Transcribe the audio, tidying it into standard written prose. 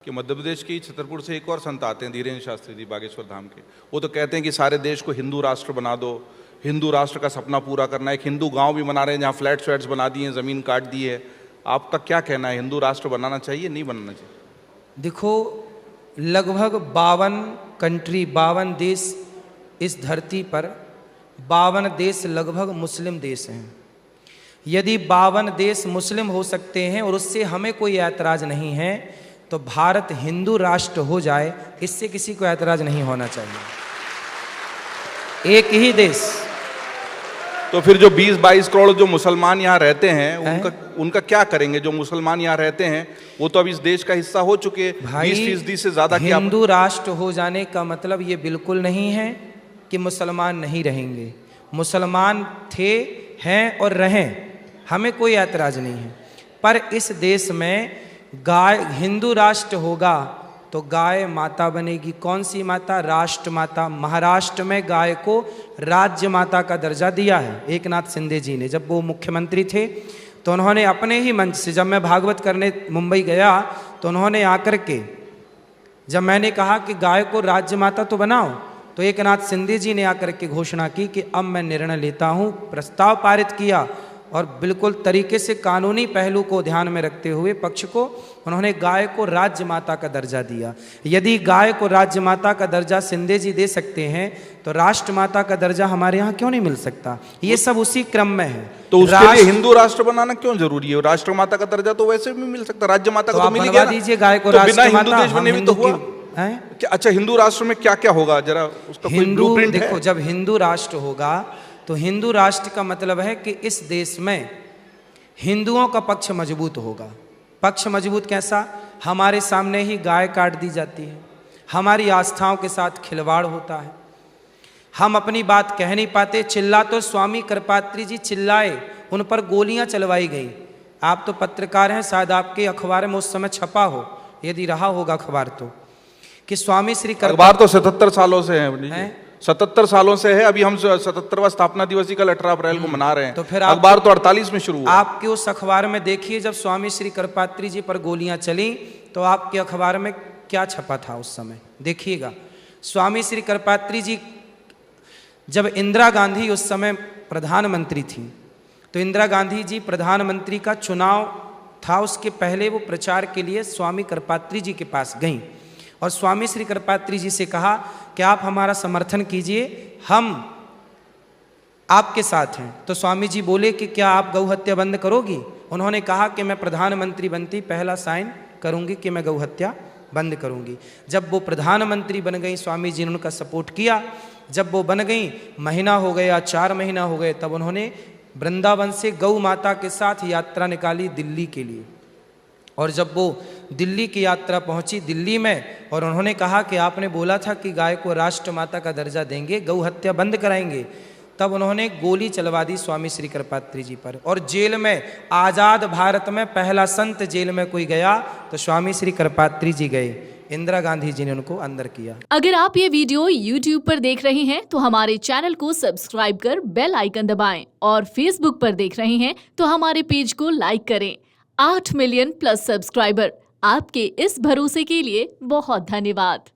कि मध्य प्रदेश के छतरपुर से एक और संत आते हैं, धीरेन्द्र शास्त्री जी, बागेश्वर धाम के। वो तो कहते हैं कि सारे देश को हिंदू राष्ट्र बना दो, हिंदू राष्ट्र का सपना पूरा करना है। एक हिंदू गांव भी बना रहे हैं जहाँ फ्लैट्स बना दिए, ज़मीन काट दी है। आपका क्या कहना है, हिंदू राष्ट्र बनाना चाहिए नहीं बनाना चाहिए? देखो, लगभग 52 कंट्री, 52 देश इस धरती पर, 52 देश लगभग मुस्लिम देश हैं। यदि 52 देश मुस्लिम हो सकते हैं और उससे हमें कोई ऐतराज़ नहीं है, तो भारत हिंदू राष्ट्र हो जाए, इससे किसी को ऐतराज़ नहीं होना चाहिए। एक ही देश। तो फिर जो 20-22 करोड़ जो मुसलमान यहाँ रहते हैं उनका क्या करेंगे? जो मुसलमान यहाँ रहते हैं वो तो अब इस देश का हिस्सा हो चुके, 20% से ज्यादा। हिंदू राष्ट्र हो जाने का मतलब ये बिल्कुल नहीं है कि मुसलमान नहीं रहेंगे। मुसलमान थे, हैं और रहें, हमें कोई ऐतराज नहीं है। पर इस देश में गाय, हिंदू राष्ट्र होगा तो गाय माता बनेगी। कौन सी माता? राष्ट्र माता। महाराष्ट्र में गाय को राज्य माता का दर्जा दिया है एकनाथ शिंदे जी ने। जब वो मुख्यमंत्री थे तो उन्होंने अपने ही मंच से, जब मैं भागवत करने मुंबई गया तो उन्होंने आकर के, जब मैंने कहा कि गाय को राज्य माता तो बनाओ, तो एकनाथ शिंदे जी ने आकर के घोषणा की कि अब मैं निर्णय लेता हूँ। प्रस्ताव पारित किया और बिल्कुल तरीके से कानूनी पहलू को ध्यान में रखते हुए पक्ष को उन्होंने गाय को राज्य माता का दर्जा दिया। यदि गाय को राज्य माता का दर्जा शिंदे जी दे सकते हैं तो राष्ट्र माता का दर्जा हमारे यहाँ क्यों नहीं मिल सकता? ये सब उसी क्रम में है। तो उसके लिए हिंदू राष्ट्र बनाना क्यों जरूरी है? राष्ट्र माता का दर्जा तो वैसे भी मिल सकता, राज्य माता का तो मिल गया। दीजिए गाय को राष्ट्र माता। हिंदू देश बनने में तो हुआ। अच्छा, हिंदू राष्ट्र में क्या क्या होगा जरा उसका कोई ब्लूप्रिंट है? देखो, जब हिंदू राष्ट्र होगा तो हिंदू राष्ट्र का मतलब है कि इस देश में हिंदुओं का पक्ष मजबूत होगा। पक्ष मजबूत कैसा? हमारे सामने ही गाय काट दी जाती है, हमारी आस्थाओं के साथ खिलवाड़ होता है, हम अपनी बात कह नहीं पाते। चिल्ला तो स्वामी कृपात्री जी चिल्लाए, उन पर गोलियां चलवाई गई। आप तो पत्रकार हैं, शायद आपके अखबार में उस समय छपा हो, यदि रहा होगा अखबार तो, कि स्वामी श्री अखबार तो 77 सालों से है, 77 सालों से है। अभी हम 77वां स्थापना दिवस ही कल 18 अप्रैल को मना रहे हैं। तो फिर अखबार तो 48 में शुरू हुआ। आपके उस अखबार में देखिए, जब स्वामी श्री कृपात्री जी पर गोलियां चली तो आपके अखबार में क्या छपा था उस समय, देखिएगा। स्वामी श्री कृपात्री जी, जब इंदिरा गांधी उस समय प्रधानमंत्री थी, तो इंदिरा गांधी जी प्रधानमंत्री का चुनाव था, उसके पहले वो प्रचार के लिए स्वामी कृपात्री जी के पास गईं और स्वामी श्री कृपात्री जी से कहा कि आप हमारा समर्थन कीजिए, हम आपके साथ हैं। तो स्वामी जी बोले कि क्या आप गौ हत्या बंद करोगी? उन्होंने कहा कि मैं प्रधानमंत्री बनती पहला साइन करूंगी कि मैं गौ हत्या बंद करूंगी। जब वो प्रधानमंत्री बन गई, स्वामी जी ने उनका सपोर्ट किया। जब वो बन गई, महीना हो गया, 4 महीना हो गए, तब उन्होंने वृंदावन से गौ माता के साथ यात्रा निकाली दिल्ली के लिए। और जब वो दिल्ली की यात्रा पहुंची, दिल्ली में, और उन्होंने कहा कि आपने बोला था कि गाय को राष्ट्र माता का दर्जा देंगे, गौ हत्या बंद कराएंगे, तब उन्होंने गोली चलवा दी स्वामी श्री कृपात्री जी पर। और जेल में, आज़ाद भारत में पहला संत जेल में कोई गया तो स्वामी श्री कृपात्री जी गए, इंदिरा गांधी जी ने उनको अंदर किया। अगर आप ये वीडियो YouTube पर देख रहे हैं तो हमारे चैनल को सब्सक्राइब कर बेल आइकन दबाएं, और Facebook पर देख रहे हैं तो हमारे पेज को लाइक करें। 8 मिलियन+ सब्सक्राइबर, आपके इस भरोसे के लिए बहुत धन्यवाद।